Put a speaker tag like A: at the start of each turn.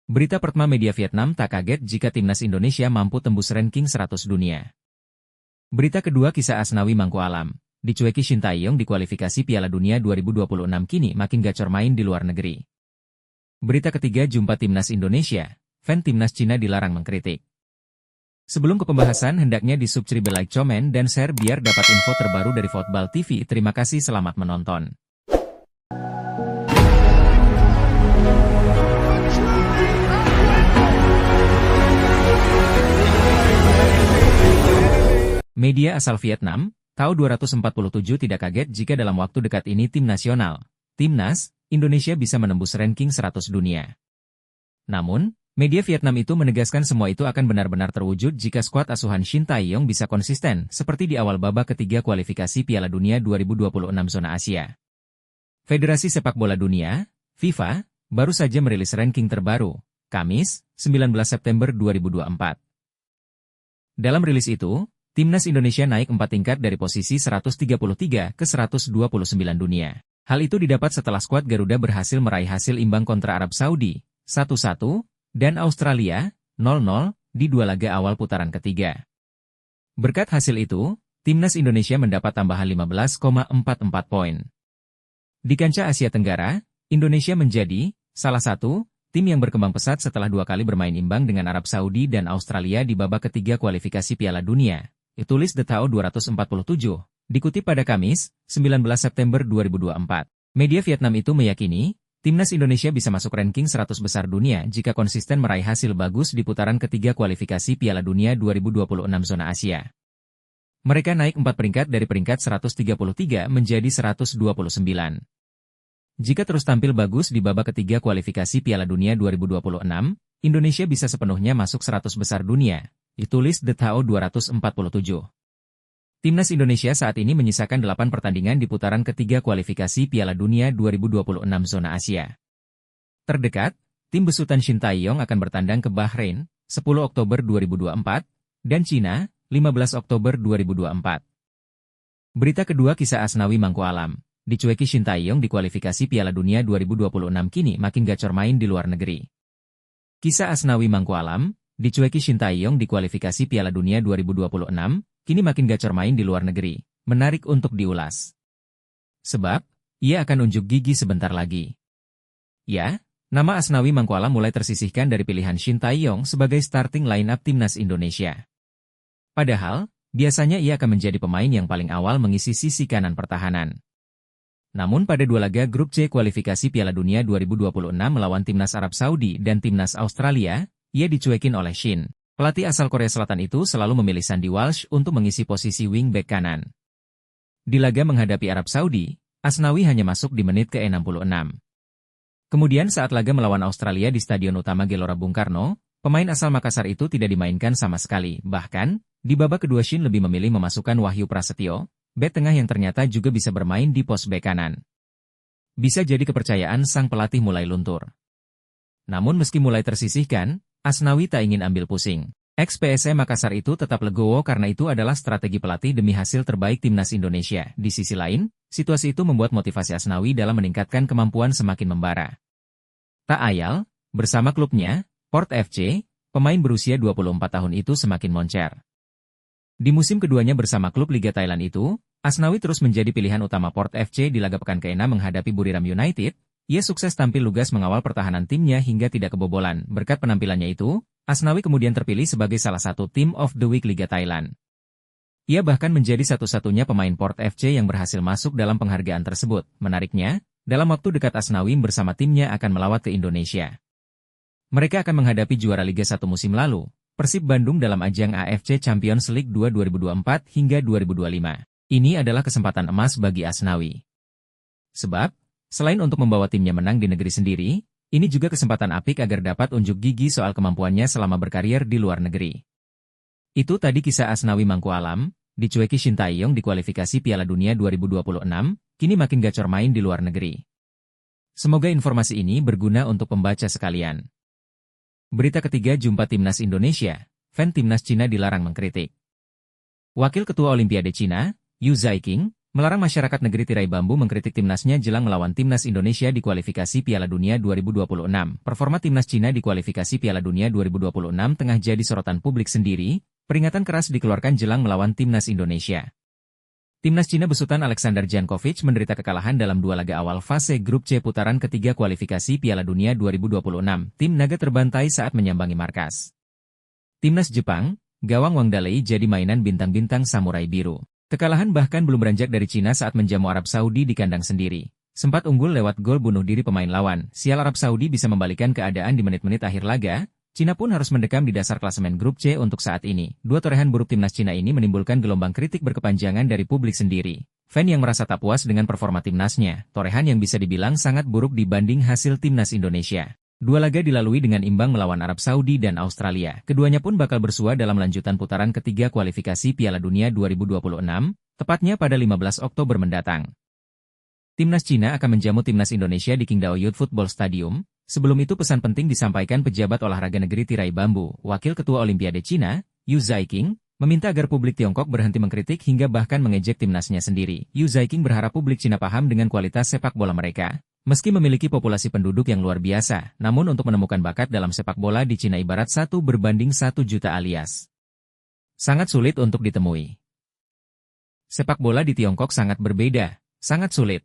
A: Berita pertama media Vietnam tak kaget jika timnas Indonesia mampu tembus ranking 100 dunia. Berita kedua kisah Asnawi Mangku Alam. Dicueki Shin Tae-yong di kualifikasi Piala Dunia 2026 kini makin gacor main di luar negeri. Berita ketiga jumpa timnas Indonesia. Fan timnas Cina dilarang mengkritik. Sebelum ke pembahasan hendaknya di-subscribe, like, komen, dan share biar dapat info terbaru dari Football TV. Terima kasih, selamat menonton. Media asal Vietnam, TAO 247 tidak kaget jika dalam waktu dekat ini Timnas Indonesia bisa menembus ranking 100 dunia. Namun, media Vietnam itu menegaskan semua itu akan benar-benar terwujud jika skuad asuhan Shin Tae-yong bisa konsisten seperti di awal babak ketiga kualifikasi Piala Dunia 2026 zona Asia. Federasi Sepak Bola Dunia, FIFA, baru saja merilis ranking terbaru, Kamis, 19 September 2024. Dalam rilis itu, Timnas Indonesia naik 4 tingkat dari posisi 133 ke 129 dunia. Hal itu didapat setelah skuad Garuda berhasil meraih hasil imbang kontra Arab Saudi, 1-1, dan Australia, 0-0, di dua laga awal putaran ketiga. Berkat hasil itu, Timnas Indonesia mendapat tambahan 15,44 poin. Di kancah Asia Tenggara, Indonesia menjadi salah satu tim yang berkembang pesat setelah 2 kali bermain imbang dengan Arab Saudi dan Australia di babak ketiga kualifikasi Piala Dunia. Tulis The TAO 247, dikutip pada Kamis, 19 September 2024. Media Vietnam itu meyakini, Timnas Indonesia bisa masuk ranking 100 besar dunia jika konsisten meraih hasil bagus di putaran ketiga kualifikasi Piala Dunia 2026 zona Asia. Mereka naik 4 peringkat dari peringkat 133 menjadi 129. Jika terus tampil bagus di babak ketiga kualifikasi Piala Dunia 2026, Indonesia bisa sepenuhnya masuk 100 besar dunia. Ditulis The TAO 247. Timnas Indonesia saat ini menyisakan 8 pertandingan di putaran ketiga kualifikasi Piala Dunia 2026 zona Asia. Terdekat, tim besutan Shin Tae-yong akan bertandang ke Bahrain, 10 Oktober 2024, dan Cina, 15 Oktober 2024. Berita kedua kisah Asnawi Mangku Alam. Dicueki Shin Tae-yong di kualifikasi Piala Dunia 2026 kini makin gacor main di luar negeri. Kisah Asnawi Mangku Alam. Dicueki Shin Tae-yong di kualifikasi Piala Dunia 2026, kini makin gacor main di luar negeri. Menarik untuk diulas. Sebab, ia akan unjuk gigi sebentar lagi. Ya, nama Asnawi Mangku Alam mulai tersisihkan dari pilihan Shin Tae-yong sebagai starting line-up Timnas Indonesia. Padahal, biasanya ia akan menjadi pemain yang paling awal mengisi sisi kanan pertahanan. Namun pada 2 laga grup C kualifikasi Piala Dunia 2026 melawan Timnas Arab Saudi dan Timnas Australia, ia dicuekin oleh Shin. Pelatih asal Korea Selatan itu selalu memilih Sandy Walsh untuk mengisi posisi wingback kanan. Di laga menghadapi Arab Saudi, Asnawi hanya masuk di menit ke-66. Kemudian saat laga melawan Australia di Stadion Utama Gelora Bung Karno, pemain asal Makassar itu tidak dimainkan sama sekali. Bahkan, di babak kedua Shin lebih memilih memasukkan Wahyu Prasetyo, bek tengah yang ternyata juga bisa bermain di pos bek kanan. Bisa jadi kepercayaan sang pelatih mulai luntur. Namun meski mulai tersisihkan, Asnawi tak ingin ambil pusing. Ex-PSM Makassar itu tetap legowo karena itu adalah strategi pelatih demi hasil terbaik Timnas Indonesia. Di sisi lain, situasi itu membuat motivasi Asnawi dalam meningkatkan kemampuan semakin membara. Tak ayal, bersama klubnya, Port FC, pemain berusia 24 tahun itu semakin moncer. Di musim keduanya bersama klub Liga Thailand itu, Asnawi terus menjadi pilihan utama Port FC di laga pekan ke-6 menghadapi Buriram United. Ia sukses tampil lugas mengawal pertahanan timnya hingga tidak kebobolan. Berkat penampilannya itu, Asnawi kemudian terpilih sebagai salah satu Team of the Week Liga Thailand. Ia bahkan menjadi satu-satunya pemain Port FC yang berhasil masuk dalam penghargaan tersebut. Menariknya, dalam waktu dekat Asnawi bersama timnya akan melawat ke Indonesia. Mereka akan menghadapi juara Liga 1 musim lalu, Persib Bandung dalam ajang AFC Champions League 2 2024 hingga 2025. Ini adalah kesempatan emas bagi Asnawi. Sebab, selain untuk membawa timnya menang di negeri sendiri, ini juga kesempatan apik agar dapat unjuk gigi soal kemampuannya selama berkarir di luar negeri. Itu tadi kisah Asnawi Mangku Alam, dicueki Shin Tae-yong di kualifikasi Piala Dunia 2026, kini makin gacor main di luar negeri. Semoga informasi ini berguna untuk pembaca sekalian. Berita ketiga jumpa Timnas Indonesia, fan Timnas Cina dilarang mengkritik. Wakil Ketua Olimpiade Cina, Yu Zaiqing, melarang masyarakat negeri tirai bambu mengkritik timnasnya jelang melawan timnas Indonesia di kualifikasi Piala Dunia 2026. Performa timnas Cina di kualifikasi Piala Dunia 2026 tengah jadi sorotan publik sendiri, peringatan keras dikeluarkan jelang melawan timnas Indonesia. Timnas Cina besutan Alexander Jankovic menderita kekalahan dalam 2 laga awal fase grup C putaran ketiga kualifikasi Piala Dunia 2026. Tim naga terbantai saat menyambangi markas. Timnas Jepang, gawang Wang Dalei jadi mainan bintang-bintang samurai biru. Kekalahan bahkan belum beranjak dari Cina saat menjamu Arab Saudi di kandang sendiri. Sempat unggul lewat gol bunuh diri pemain lawan, sial Arab Saudi bisa membalikan keadaan di menit-menit akhir laga. Cina pun harus mendekam di dasar klasemen grup C untuk saat ini. Dua torehan buruk timnas Cina ini menimbulkan gelombang kritik berkepanjangan dari publik sendiri. Fan yang merasa tak puas dengan performa timnasnya, torehan yang bisa dibilang sangat buruk dibanding hasil timnas Indonesia. 2 laga dilalui dengan imbang melawan Arab Saudi dan Australia. Keduanya pun bakal bersua dalam lanjutan putaran ketiga kualifikasi Piala Dunia 2026, tepatnya pada 15 Oktober mendatang. Timnas Cina akan menjamu timnas Indonesia di Qingdao Youth Football Stadium. Sebelum itu pesan penting disampaikan pejabat olahraga negeri tirai bambu, Wakil Ketua Olimpiade Cina, Yu Zaiqing, meminta agar publik Tiongkok berhenti mengkritik hingga bahkan mengejek timnasnya sendiri. Yu Zaiqing berharap publik Cina paham dengan kualitas sepak bola mereka. Meski memiliki populasi penduduk yang luar biasa, namun untuk menemukan bakat dalam sepak bola di Cina ibarat 1 berbanding 1 juta alias sangat sulit untuk ditemui. Sepak bola di Tiongkok sangat berbeda, sangat sulit.